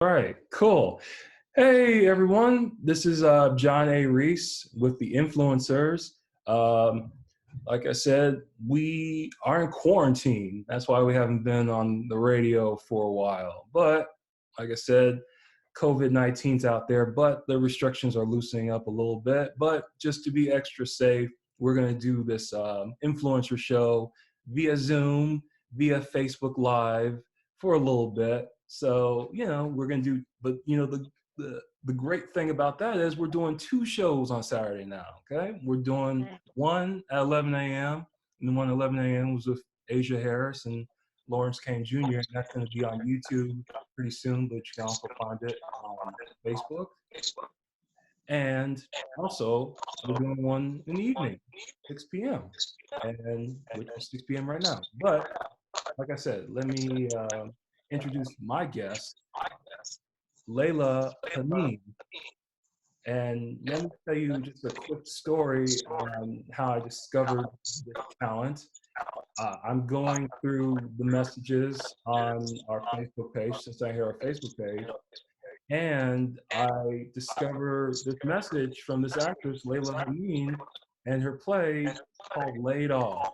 All right, cool. Hey everyone, this is John A. Reese with the Influencers. Um, like I said, we are in quarantine. That's why we haven't been on the radio for a while. But like I said, COVID-19's out there, but the restrictions are loosening up a little bit. But just to be extra safe, we're going to do this influencer show via Zoom, via Facebook Live for a little bit. So, we're going to do, but the great thing about that is we're doing two shows on Saturday now. Okay. We're doing one at 11 a.m. and the one at 11 a.m. was with Asia Harris and Lawrence Kane Jr. And that's going to be on YouTube pretty soon, but you can also find it on Facebook. And also, we're doing one in the evening, 6 p.m. and which is 6 p.m. right now. But like I said, let me introduce my guest, Laila Hameen. And let me tell you just a quick story on how I discovered this talent. I'm going through the messages on our Facebook page, since I hear our Facebook page, and I discover this message from this actress, Laila Hameen, and her play called Laid Off.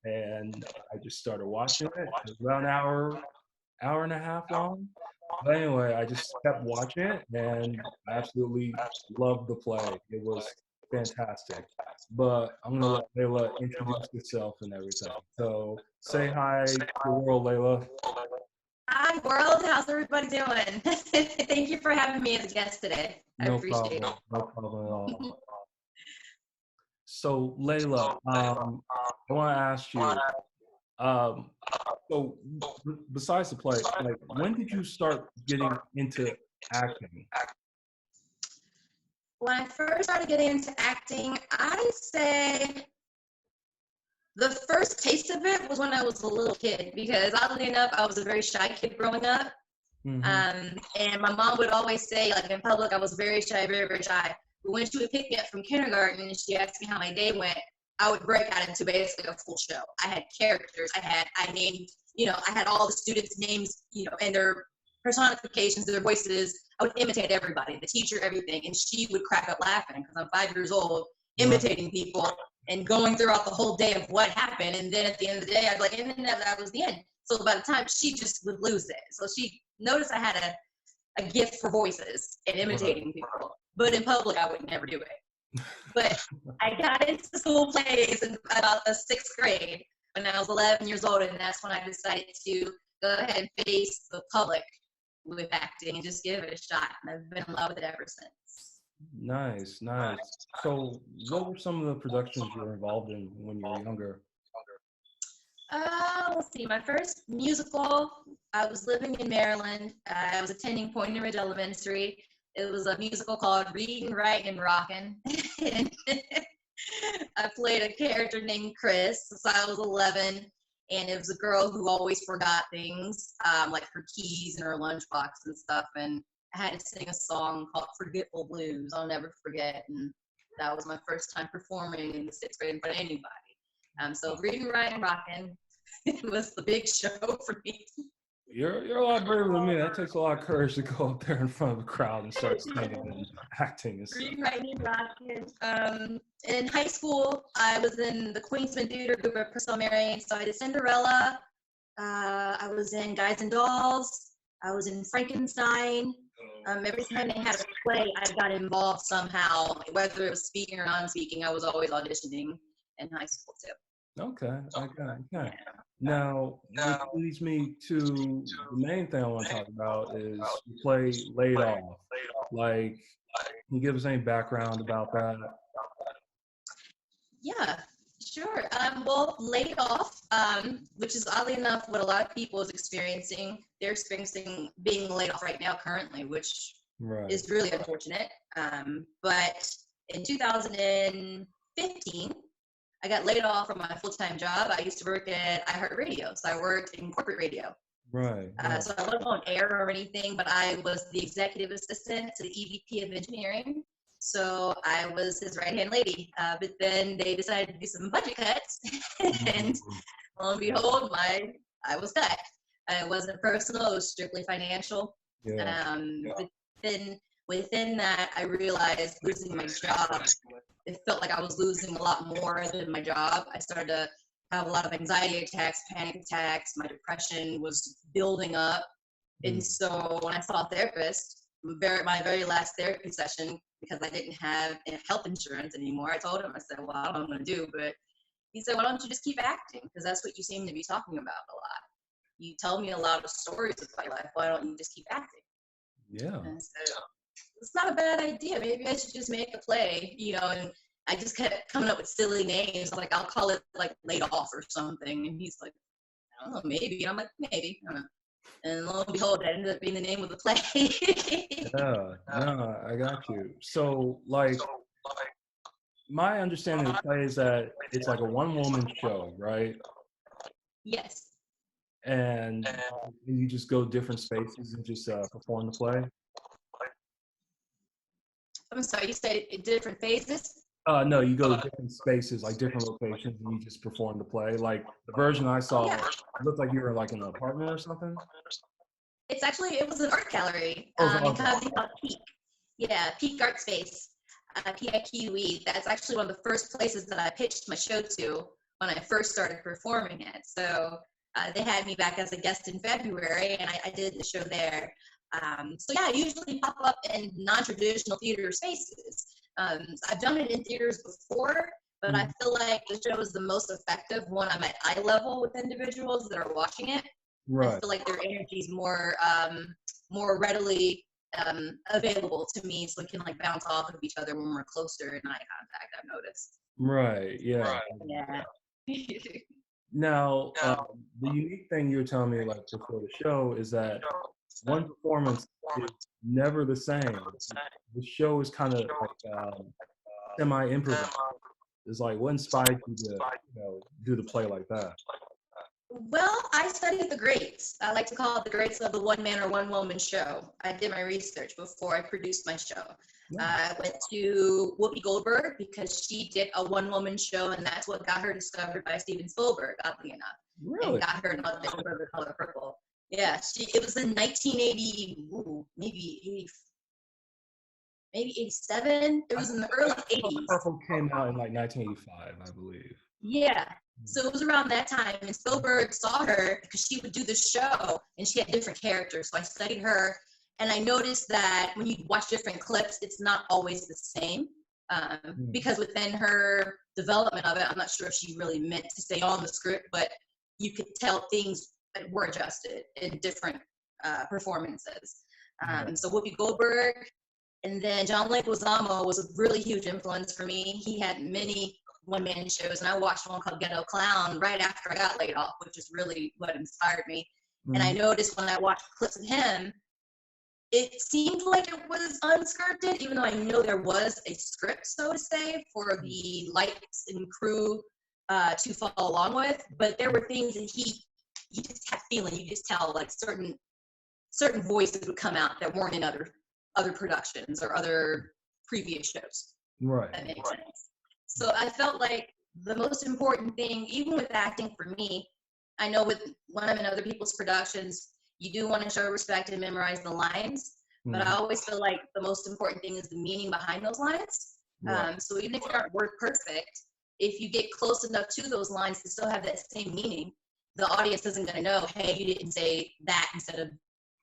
And I just started watching it. It was about an hour and a half long. But anyway, I just kept watching it and I absolutely loved the play. It was fantastic. But I'm gonna let Layla introduce herself and everything. So say hi to the world, Layla. Hi, world. How's everybody doing? Thank you for having me as a guest today. I appreciate it. No problem at all. So Layla, I want to ask you. So besides the play, like when did you start getting into acting? When I first started getting into acting, I'd say the first taste of it was when I was a little kid, because oddly enough, I was a very shy kid growing up. Mm-hmm. And my mom would always say, like in public, I was very shy, very, very shy. But when she would pick me up from kindergarten and she asked me how my day went, I would break out into basically a full show. I had characters. I named, I had all the students' names, and their personifications, their voices. I would imitate everybody, the teacher, everything. And she would crack up laughing because I'm 5 years old, imitating people and going throughout the whole day of what happened. And then at the end of the day, I'd be like, and then that was the end. So by the time she just would lose it. So she noticed I had a gift for voices and imitating people. But in public, I would never do it. But I got into school plays in about the 6th grade when I was 11 years old, and that's when I decided to go ahead and face the public with acting and just give it a shot. And I've been in love with it ever since. Nice. So what were some of the productions you were involved in when you were younger? Let's see. My first musical, I was living in Maryland. I was attending Point Ridge Elementary. It was a musical called Reading, Writing, and Rockin'. I played a character named Chris, so I was 11, and it was a girl who always forgot things, like her keys and her lunchbox and stuff, and I had to sing a song called Forgetful Blues. I'll never forget, and that was my first time performing in the 6th grade in front of anybody. So Reading, Writing, Rockin' was the big show for me. You're a lot braver than me. That takes a lot of courage to go up there in front of a crowd and start singing and acting and stuff. Reading, Writing, Rockin'. In high school, I was in the Queensman Theater group at Purcell Marion, so I did Cinderella. I was in Guys and Dolls. I was in Frankenstein. Every time they had a play, I got involved somehow, whether it was speaking or non-speaking. I was always auditioning in high school too. Okay. Now, which leads me to the main thing I want to talk about is you play Laid Off. Like, can you give us any background about that? Yeah, sure. Well, Laid Off, which is oddly enough what a lot of people is experiencing. They're experiencing being laid off right now currently, which is really unfortunate. But in 2015, I got laid off from my full-time job. I used to work at iHeartRadio, so I worked in corporate radio. Right. So I wasn't on air or anything, but I was the executive assistant to the EVP of engineering. So I was his right-hand lady. But then they decided to do some budget cuts, and lo and behold, I was cut. It wasn't personal; it was strictly financial. Yeah. But then within that, I realized losing my job, it felt like I was losing a lot more than my job. I started to have a lot of anxiety attacks, panic attacks. My depression was building up. And so when I saw a therapist, my very last therapy session, because I didn't have health insurance anymore, I told him, I said, well, I don't know what I'm going to do. But he said, why don't you just keep acting? Because that's what you seem to be talking about a lot. You tell me a lot of stories of my life. Why don't you just keep acting? Yeah. And I said, it's not a bad idea. Maybe I should just make a play, and I just kept coming up with silly names. Like, I'll call it like Laid Off or something. And he's like, I don't know, maybe. I'm like, maybe. I don't know. And lo and behold, that ended up being the name of the play. Yeah. No, I got you. So, like, my understanding of the play is that it's like a one-woman show, right? Yes. And you just go different spaces and just perform the play. I'm sorry, you said different phases? No, you go to different spaces, like different locations, and you just perform the play. Like the version I saw, it looked like you were like in an apartment or something. It was an art gallery in Cosby called Peak. Yeah, Peak Art Space, PIQE. That's actually one of the first places that I pitched my show to when I first started performing it. So they had me back as a guest in February, and I did the show there. So yeah, I usually pop up in non-traditional theater spaces. I've done it in theaters before, but I feel like the show is the most effective when I'm at eye level with individuals that are watching it. Right. I feel like their energy is more readily available to me, so we can like bounce off of each other when we're closer in eye contact. I've noticed. Right. Yeah. Yeah. Now, the unique thing you were telling me like before the show is that one performance is never the same. The show is kind of like semi-improvised. It's like, what inspired you to do the play like that? Well, I studied the greats. I like to call it the greats of the one-man or one-woman show. I did my research before I produced my show. I went to Whoopi Goldberg because she did a one-woman show, and that's what got her discovered by Steven Spielberg, oddly enough. Really? And got her an audition for The Color Purple. Yeah, it was in 1980, maybe 87. It was in the early 80s. Purple came out in like 1985, I believe. Yeah. So it was around that time, and Spielberg saw her because she would do the show, and she had different characters. So I studied her, and I noticed that when you watch different clips, it's not always the same. Because within her development of it, I'm not sure if she really meant to stay on the script, but you could tell things that were adjusted in different performances. So Whoopi Goldberg, and then John Leguizamo was a really huge influence for me. He had many one-man shows, and I watched one called Ghetto Clown right after I got laid off, which is really what inspired me. And I noticed when I watched clips of him, it seemed like it was unscripted, even though I know there was a script, so to say, for the lights and crew to follow along with. But there were things that you just had feeling. You just tell like certain voices would come out that weren't in other productions or other previous shows. Right. That makes sense. So I felt like the most important thing, even with acting for me, I know when I'm in other people's productions, you do want to show respect and memorize the lines, but I always feel like the most important thing is the meaning behind those lines. Right. So even if you aren't word perfect, if you get close enough to those lines to still have that same meaning, the audience isn't going to know, hey, you didn't say that instead of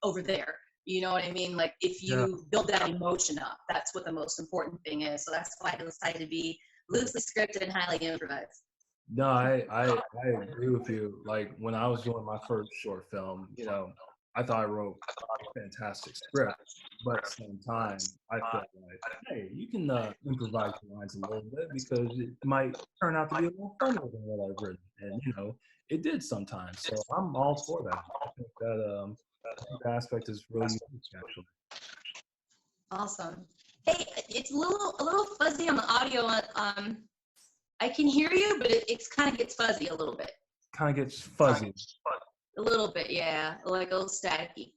over there. You know what I mean? Like if you build that emotion up, that's what the most important thing is. So that's why I decided to be loosely scripted and highly improvised. No, I agree with you. Like when I was doing my first short film, I thought I wrote a fantastic script, but at the same time, I felt like, hey, you can improvise your lines a little bit because it might turn out to be a little funnier than what I've written. And, it did sometimes. So I'm all for that. I think that aspect is really unique, actually. Awesome. Hey, it's a little fuzzy on the audio. I can hear you, but it kind of gets fuzzy a little bit. Kind of gets fuzzy. A little bit, yeah, like a little staticky.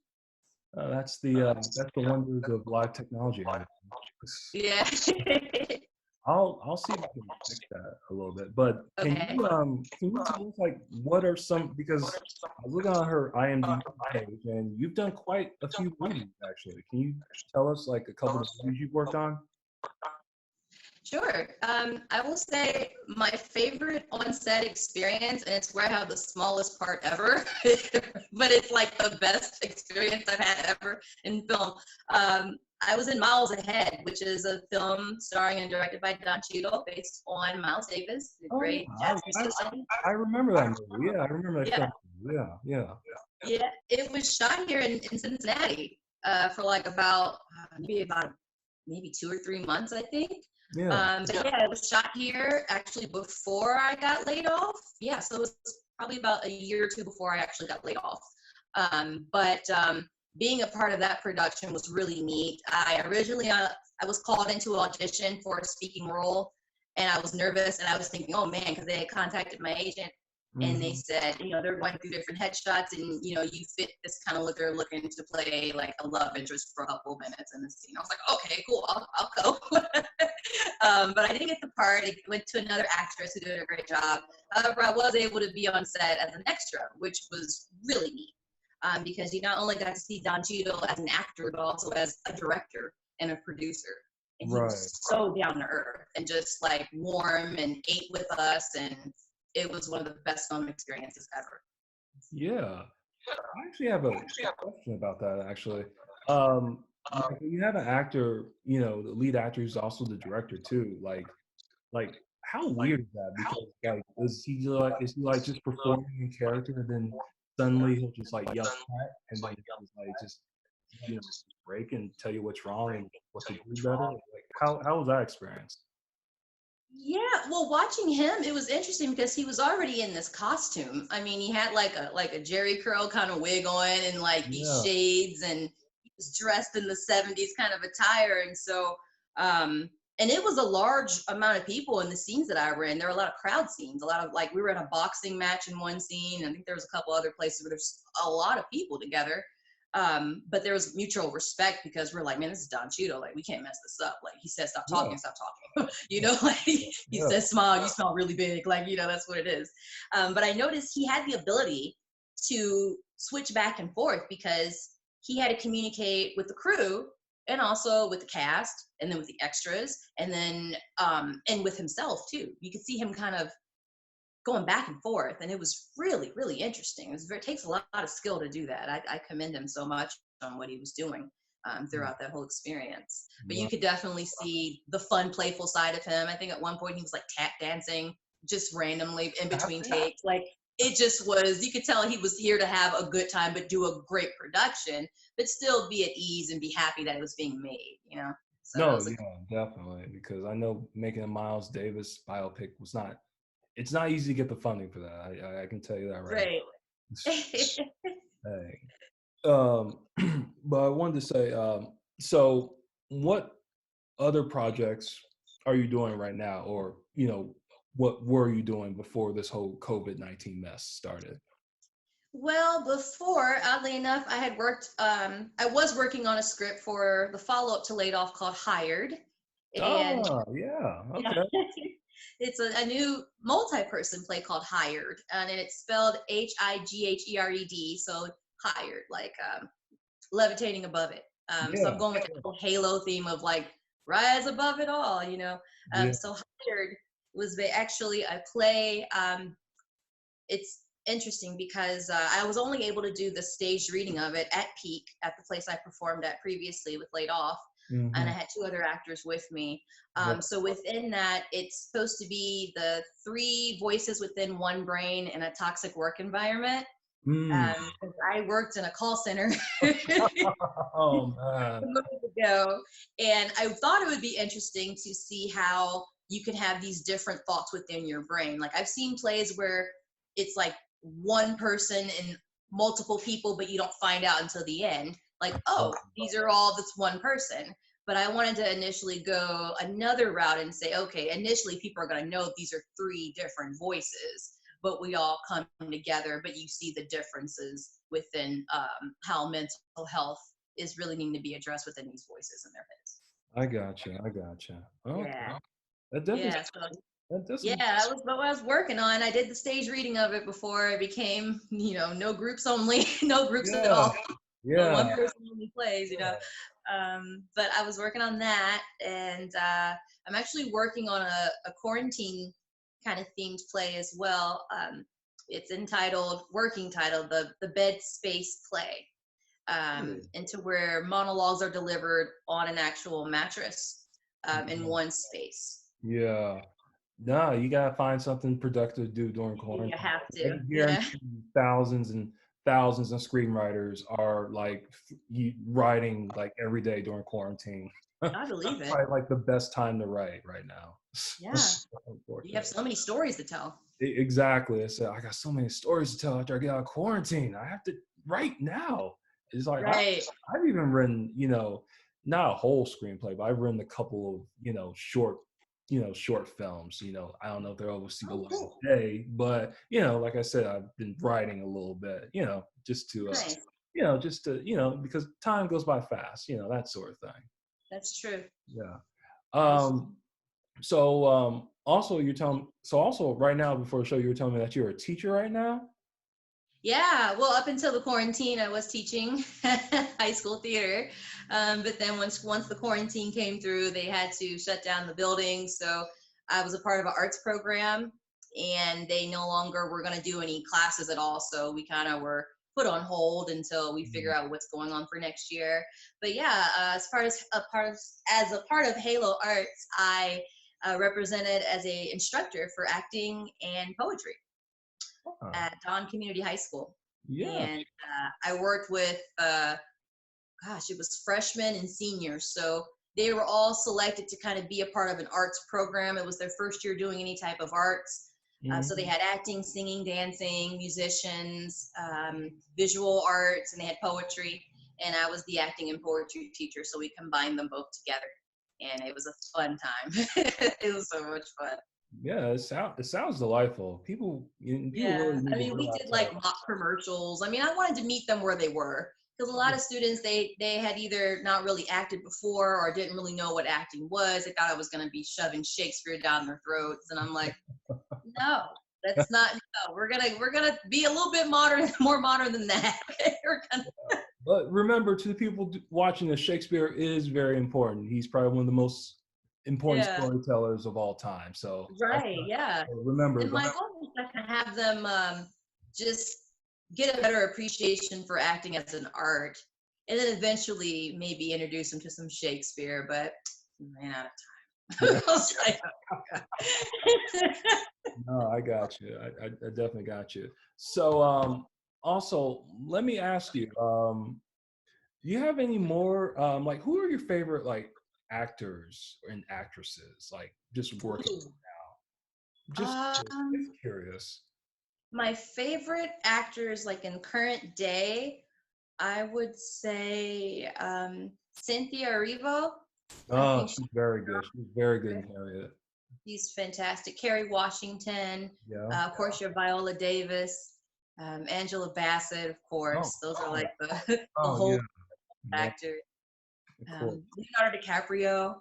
That's the wonders of live technology. Yeah. I'll see if I can fix that a little bit. But Okay. can you tell us like what are some, because I was looking on her IMDb page and you've done quite a few movies actually. Can you tell us like a couple of movies you've worked on? Sure. I will say my favorite on-set experience, and it's where I have the smallest part ever, but it's like the best experience I've had ever in film. I was in Miles Ahead, which is a film starring and directed by Don Cheadle, based on Miles Davis, the Oh great yeah, jazz musician. I remember that movie. Yeah, I remember that Yeah, film. Yeah, yeah, yeah. It was shot here in Cincinnati for like about maybe 2 or 3 months, I think. yeah. But yeah, it was shot here actually before I got laid off. Yeah, so it was probably about a year or two before I actually got laid off. But being a part of that production was really neat. I was called into an audition for a speaking role, and I was nervous, and I was thinking, oh man, because they had contacted my agent, and they Hmm. said, they're going through different headshots, and you fit this kind of what they're looking to play, like a love interest for a couple minutes in the scene. I was like, okay, cool, I'll go. But I didn't get the part. It went to another actress who did a great job. However, I was able to be on set as an extra, which was really neat. Because you not only got to see Don Cheadle as an actor, but also as a director and a producer. And he Right. was so down to earth and just like warm and ate with us. And it was one of the best film experiences ever. Yeah. I actually have a question about that actually. Um, like when you have an actor, the lead actor who's also the director too. Like how weird is that? Because like is he like just performing in character and then suddenly he'll just like yell cut and then just like just break and tell you what's wrong and what to do better? Like how was that experience? Yeah, well, watching him, it was interesting because he was already in this costume. I mean, he had like a Jerry curl kind of wig on and like these Yeah. shades, and he was dressed in the '70s kind of attire, and so and it was a large amount of people in the scenes that I were in. There were a lot of crowd scenes, a lot of like we were in a boxing match in one scene. I think there was a couple other places where there's a lot of people together. But there was mutual respect because we're like, man, this is Don Cheadle. Like, we can't mess this up. Like, he said, stop Yeah. talking, stop talking. Like he Yeah. says, smile, you smell really big. Like, that's what it is. But I noticed he had the ability to switch back and forth because he had to communicate with the crew and also with the cast and then with the extras and then and with himself too. You could see him kind of going back and forth, and it was really really interesting. It takes a lot of skill to do that. I commend him so much on what he was doing throughout that whole experience. But you Right. could definitely see the fun playful side of him. I think at one point he was like tap dancing just randomly in between takes. Like, it just was, you could tell he was here to have a good time but do a great production, but still be at ease and be happy that it was being made. So it No, was a yeah, definitely. Because I know making a Miles Davis biopic was not. It's not easy to get the funding for that. I can tell you that right great. now. Hey. But I wanted to say, so what other projects are you doing right now, or what were you doing before this whole COVID-19 mess started? Well, before, oddly enough, I was working on a script for the follow-up to Laid Off called Hired. And Oh, yeah. yeah, Okay. it's a new multi-person play called Hired. And it's spelled Highered. So Hired, like levitating above it. So I'm Yeah. going with the whole Halo theme of like rise above it all. Yeah. So Hired was actually a play. It's interesting because I was only able to do the staged reading of it at Peak at the place I performed at previously with Laid Off. And Hmm. I had two other actors with me. Right. So within that, it's supposed to be the three voices within one brain in a toxic work environment. Mm. 'Cause I worked in a call center years Oh man. ago, and I thought it would be interesting to see how you can have these different thoughts within your brain. Like, I've seen plays where it's like one person and multiple people, but you don't find out until the end. Like, oh, these are all this one person. But I wanted to initially go another route and say, okay, initially people are going to know these are three different voices, but we all come together, but you see the differences within how mental health is really needing to be addressed within these voices in their heads. I gotcha. I gotcha. Okay. Yeah. That definitely. Yeah. So That's yeah, that was what I was working on. I did the stage reading of it before it became, no groups only, no groups at yeah, all. yeah, One person only plays. But I was working on that, and I'm actually working on a quarantine kind of themed play as well. It's working titled, the Bed Space Play, into where monologues are delivered on an actual mattress in one space. yeah. No, you gotta find something productive to do during You quarantine. have I to, yeah. guarantee you thousands and thousands of screenwriters are like writing like every day during quarantine. I believe it. Probably like the best time to write right now. Yeah, you have Unfortunately. so many stories to tell. Exactly. I said I got so many stories to tell after I get out of quarantine. I have to write now. It's like Right. I've even written, not a whole screenplay, but I've written a couple of, short films. I don't know if they'll ever see the Oh, light of cool. day, but like I said, I've been writing a little bit, just to, Nice. because time goes by fast, that sort of thing. That's true. Yeah. That is. Um, also also right now before the show, you were telling me that you're a teacher right now. Yeah, well, up until the quarantine, I was teaching high school theater, but then once the quarantine came through, they had to shut down the building. So I was a part of an arts program, and they no longer were going to do any classes at all. So we kind of were put on hold until we figure out what's going on for next year. But yeah, as a part of Halo Arts, I represented as a instructor for acting and poetry at Don Community High School. Yeah. And I worked with, it was freshmen and seniors. So they were all selected to kind of be a part of an arts program. It was their first year doing any type of arts. So they had acting, singing, dancing, musicians, visual arts, and they had poetry. And I was the acting and poetry teacher. So we combined them both together. And it was a fun time. It was so much fun. Yeah, it sounds delightful. People Yeah, really need I to mean, we realize did that. like mock commercials. I mean, I wanted to meet them where they were because a lot of students they had either not really acted before or didn't really know what acting was. They thought I was going to be shoving Shakespeare down their throats, and I'm like, no, that's not. No, we're gonna be a little bit modern, more modern than that. We're gonna, But remember, to the people watching this, Shakespeare is very important. He's probably one of the most important yeah, storytellers of all time. So right, yeah. remember, And my goal is to have them just get a better appreciation for acting as an art, and then eventually maybe introduce them to some Shakespeare. But I ran out yeah, of time. no, I got you. I definitely got you. So, also, let me ask you, do you have any more, like, who are your favorite, like, actors and actresses, like, just working now? Just um, curious. my favorite actors, like in current day, I would say Cynthia Erivo. I Oh, think she's very good. She's very good in Harriet. she's fantastic. Kerry Washington, Yeah. of course, your Viola Davis, Angela Bassett, of Oh, course. Those are like the the oh yeah. whole Yeah, actor. of course. Leonardo DiCaprio.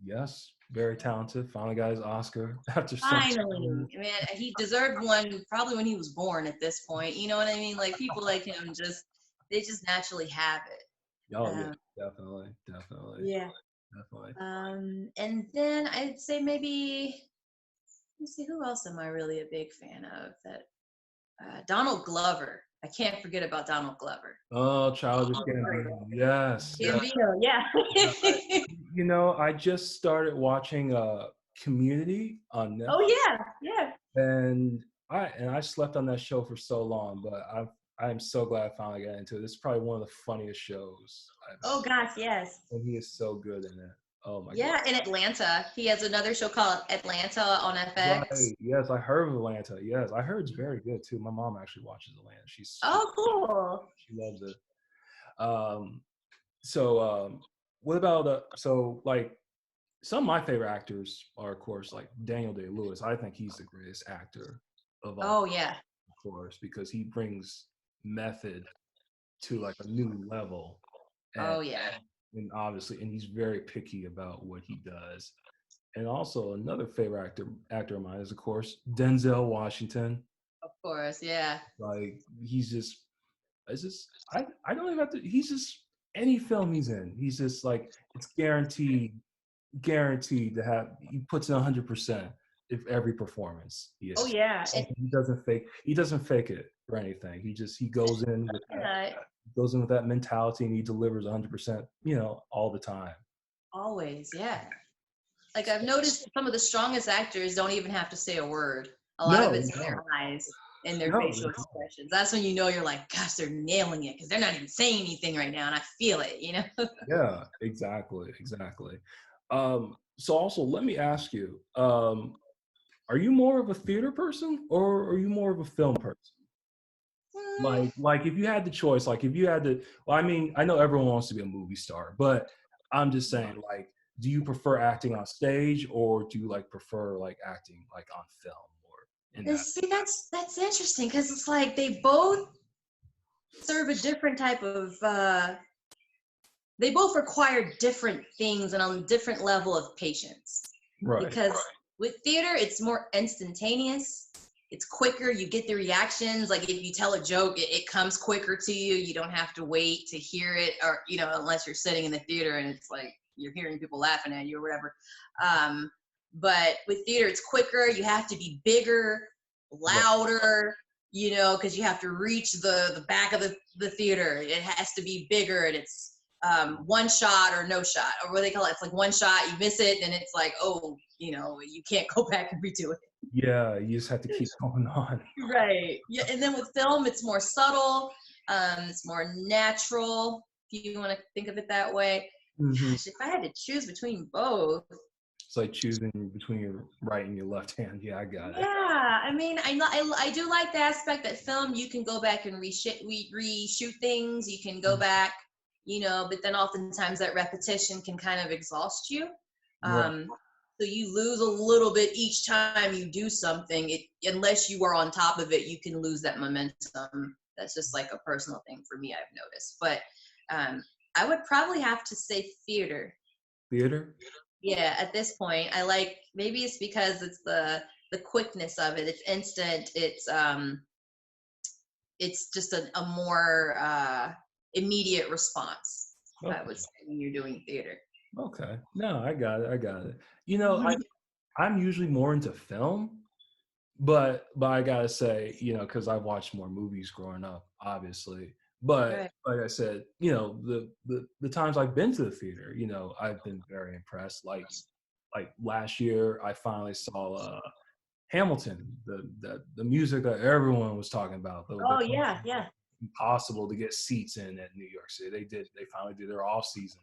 Yes, very talented. Finally got his Oscar after so many Finally, years. man, he deserved one probably when he was born. At this point, you know what I mean? Like people like him, they just naturally have it. Oh yeah, definitely, definitely, Yeah. definitely. And then I'd say maybe let's see, who else am I really a big fan of? That Donald Glover. I can't forget about Donald Glover. Oh, Childish Gambino. Yes, yes. Gambino, yeah. I, I just started watching Community on Oh Netflix, yeah, yeah. and I slept on that show for so long, but I'm so glad I finally got into it. This is probably one of the funniest shows I've Oh ever, gosh, yes. and he is so good in it. Oh my god. Yeah, in Atlanta. He has another show called Atlanta on FX. Right. Yes, I heard of Atlanta. Yes, I heard it's very good too. My mom actually watches Atlanta. Oh, cool. She loves it. Um, so what about like some of my favorite actors are of course like Daniel Day-Lewis. I think he's the greatest actor of all Oh time, yeah. of course, because he brings method to like a new level, and Oh yeah. and obviously, and he's very picky about what he does. And also another favorite actor of mine is, of course, Denzel Washington. Of course, yeah. Like he's just, it's just I don't even have to. He's just any film he's in. He's just like it's guaranteed to have. He puts in 100% if every performance he Oh is. yeah. He doesn't fake it or anything. He goes in with Yeah, that mentality and he delivers 100%. All the time. always, yeah. Like I've noticed some of the strongest actors don't even have to say a word. A lot of No, it's in their eyes and their no, facial expressions. That's when you know you're like, gosh, they're nailing it because they're not even saying anything right now, and I feel it. yeah, exactly. So also, let me ask you: are you more of a theater person or are you more of a film person? Like if you had the choice, like if you had to, well, I mean, I know everyone wants to be a movie star, but I'm just saying, like, do you prefer acting on stage or do you like prefer like acting like on film or in that? See, that's interesting because it's like they both serve a different type of. They both require different things and on a different level of patience. Right. Because with theater, it's more instantaneous. It's quicker. You get the reactions. Like if you tell a joke, it comes quicker to you. You don't have to wait to hear it, or unless you're sitting in the theater and it's like you're hearing people laughing at you or whatever. But with theater, it's quicker. You have to be bigger, louder, because you have to reach the back of the theater. It has to be bigger, and it's one shot or no shot, or what they call it. It's like one shot, you miss it, then it's like, oh, you can't go back and redo it. Yeah, you just have to keep going on. Right. Yeah, and then with film, it's more subtle. It's more natural, if you want to think of it that way. Mm-hmm. Gosh, if I had to choose between both. It's like choosing between your right and your left hand. Yeah, I got it. Yeah, I mean, I do like the aspect that film, you can go back and reshoot things. You can go back, but then oftentimes that repetition can kind of exhaust you. Right. So you lose a little bit each time you do something. Unless you are on top of it, you can lose that momentum. That's just like a personal thing for me, I've noticed. But I would probably have to say theater. Theater? Yeah, at this point, maybe it's because it's the quickness of it. It's instant. It's just a more immediate response. Okay. I would say when you're doing theater. Okay. No, I got it. I'm usually more into film, but I gotta say, because I watched more movies growing up, obviously. But Right. like I said, the times I've been to the theater, I've been very impressed. Like last year, I finally saw Hamilton, the music that everyone was talking about. Oh yeah, yeah. Impossible to get seats in at New York City. They finally did their off season,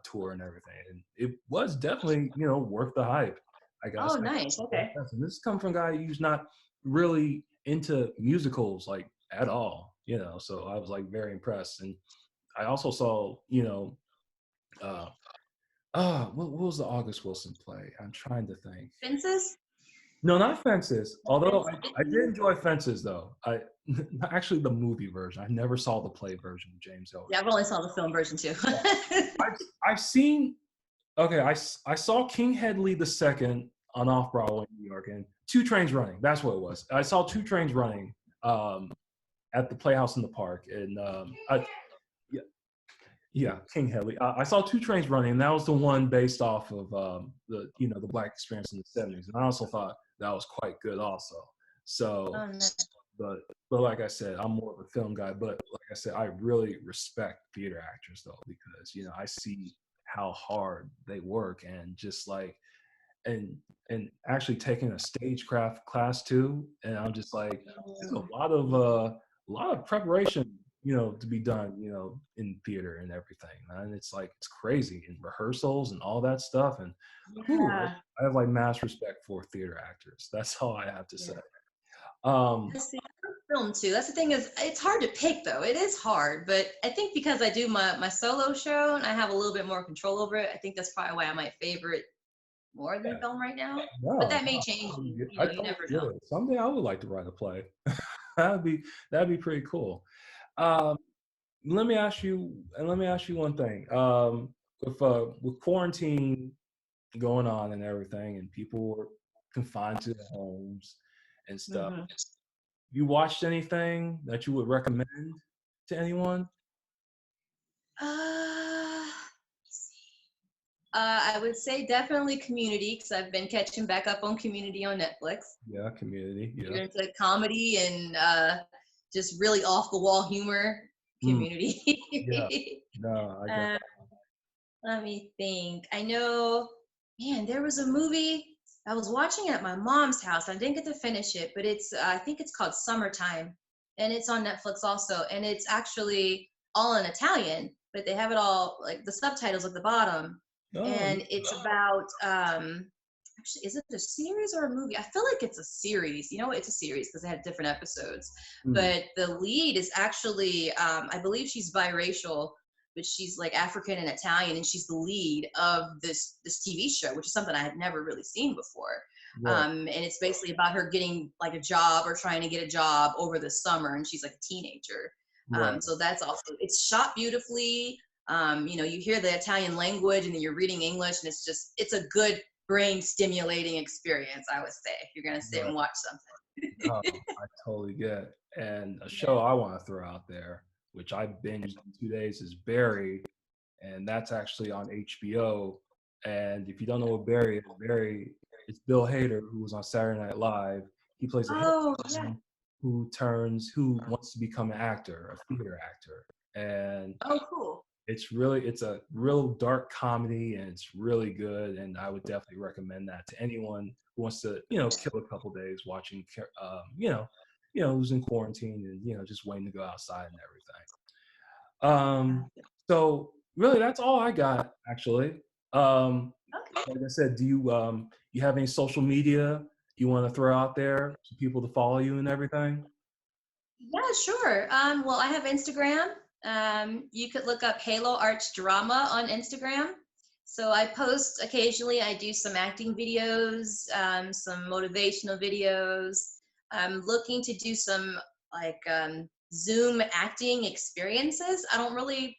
tour and everything, and it was definitely worth the hype. I guess. Oh, nice. Okay. And this comes from a guy who's not really into musicals like at all, So I was like very impressed, and I also saw, uh, what was the August Wilson play? I'm trying to think. Fences? No, not Fences. Although I did Fences? enjoy Fences, though. Actually the movie version. I never saw the play version with James Elder. Yeah, I've only saw the film version too. I've seen. Okay, I saw King Hedley II on Off Broadway in New York, and Two Trains Running. That's what it was. I saw Two Trains Running at the Playhouse in the Park, and yeah, King Hedley. I saw Two Trains Running, and that was the one based off of the Black experience in the '70s, and I also thought that was quite good, also. So, Oh, nice. but like I said, I'm more of a film guy. But like I said, I really respect theater actors though, because I see how hard they work, and just like and actually taking a stagecraft class too, and I'm just like, there's a lot of preparation, to be done, in theater and everything, man. It's like it's crazy in rehearsals and all that stuff, and Yeah. I have like mass respect for theater actors. That's all I have to say. See, film too. That's the thing, is it's hard to pick though. It is hard, but I think because I do my solo show and I have a little bit more control over it, I think that's probably why I might favor it more than film right now. But that may change. You never know. Someday I would like to write a play. That'd be pretty cool. Um, let me ask you one thing. With quarantine going on and everything, and people were confined to their homes and stuff. Mm-hmm. You watched anything that you would recommend to anyone? Uh, I would say definitely Community, because I've been catching back up on Community on Netflix. Yeah, Community. You're Yeah. into comedy and just really off the wall humor. Community. Yeah. No, I got. uh, Let me think. I know, man, there was a movie I was watching at my mom's house. I didn't get to finish it, but it's I think it's called Summertime, and it's on Netflix also. And it's actually all in Italian, but they have it all like the subtitles at the bottom. Oh, And it's about actually, is it a series or a movie? I feel like it's a series. You know, it's a series because they had different episodes. But the lead is actually, I believe she's biracial, but she's like African and Italian, and she's the lead of this TV show, which is something I had never really seen before. right. And it's basically about her getting like a job or trying to get a job over the summer, and she's like a teenager. Right. So that's also, it's shot beautifully. You know, you hear the Italian language and then you're reading English, and it's a good brain stimulating experience, I would say, if you're going to sit Right. and watch something. Oh, I totally get it. And a show I want to throw out there, which I binged in 2 days, is Barry, and that's actually on HBO. And if you don't know what Barry is, Barry, it's Bill Hader, who was on Saturday Night Live. He plays a Oh, yeah. hitman who wants to become an actor, a theater actor. And Oh, cool. it's a real dark comedy, and it's really good, and I would definitely recommend that to anyone who wants to kill a couple days watching who's in quarantine and just waiting to go outside and everything. So really that's all I got, actually. Like I said, do you have any social media you want to throw out there for people to follow you and everything? Yeah, sure. Well, I have Instagram. You could look up Halo Arts Drama on Instagram. So I post occasionally. I do some acting videos, some motivational videos. I'm looking to do some like Zoom acting experiences. I don't really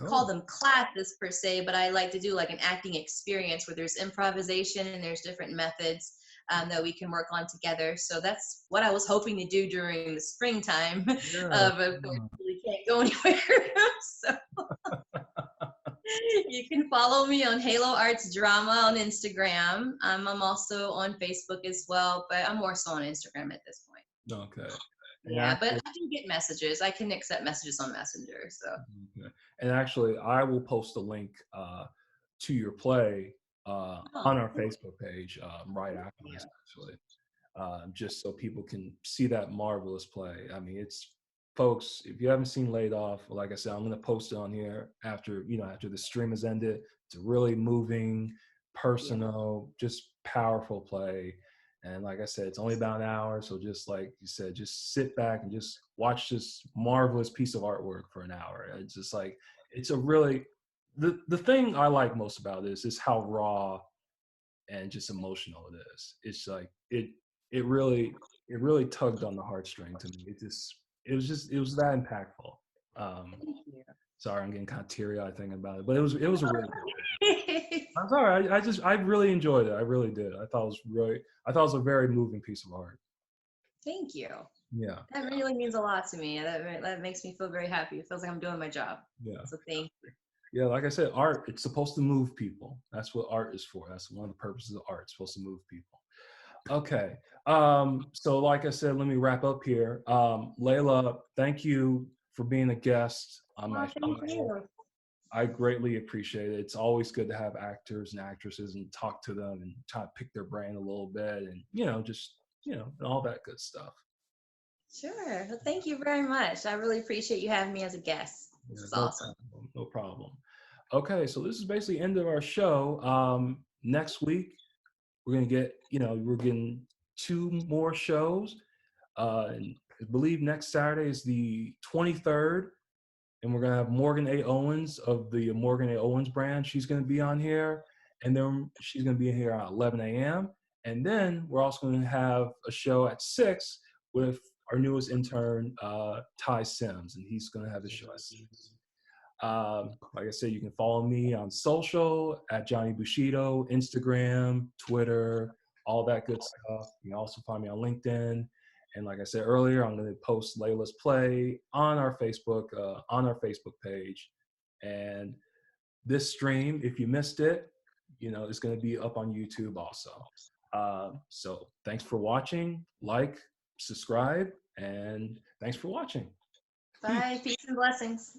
call them classes per se, but I like to do like an acting experience where there's improvisation and there's different methods that we can work on together. So that's what I was hoping to do during the springtime. Yeah. But of course, really can't go anywhere. So you can follow me on Halo Arts Drama on Instagram. I'm also on Facebook as well, but I'm more so on Instagram at this point. Okay. Yeah, but I do get messages. I can accept messages on Messenger. So. Okay. And actually, I will post a link to your play on our Facebook page right after this, actually, just so people can see that marvelous play. I mean, folks, if you haven't seen Laid Off, like I said, I'm going to post it on here after the stream has ended. It's a really moving, personal, just powerful play. And like I said, it's only about an hour. So just like you said, just sit back and just watch this marvelous piece of artwork for an hour. It's just like, it's a really, the thing I like most about this is how raw and just emotional it is. It's like, it really tugged on the heartstring to me. It was that impactful. Sorry, I'm getting kind of teary-eyed thinking about it, but it was a really good. I'm sorry. I really enjoyed it. I really did. I thought it was a very moving piece of art. Thank you. Yeah. That really means a lot to me. That makes me feel very happy. It feels like I'm doing my job. Yeah. So thank you. Yeah, like I said, art, it's supposed to move people. That's what art is for. That's one of the purposes of art. It's supposed to move people. Okay. So like I said, let me wrap up here. Laila, thank you for being a guest on my show. I greatly appreciate it. It's always good to have actors and actresses and talk to them and try to pick their brain a little bit and, and all that good stuff. Sure. Well, thank you very much. I really appreciate you having me as a guest. This is awesome. No problem. Okay, so this is basically the end of our show. Next week, we're going to get, we're getting 2 more shows. And I believe next Saturday is the 23rd. And we're going to have Morgan A. Owens of the Morgan A. Owens brand. She's going to be on here. And then she's going to be in here at 11 a.m. And then we're also going to have a show at 6 with our newest intern, Ty Sims. And he's going to have a show at 6. Like I said, you can follow me on social at Johnny Bushido, Instagram, Twitter, all that good stuff. You can also find me on LinkedIn. And like I said earlier, I'm going to post Laila's play on our Facebook page. And this stream, if you missed it, it's going to be up on YouTube also. So thanks for watching. Like, subscribe, and thanks for watching. Bye. Peace and blessings.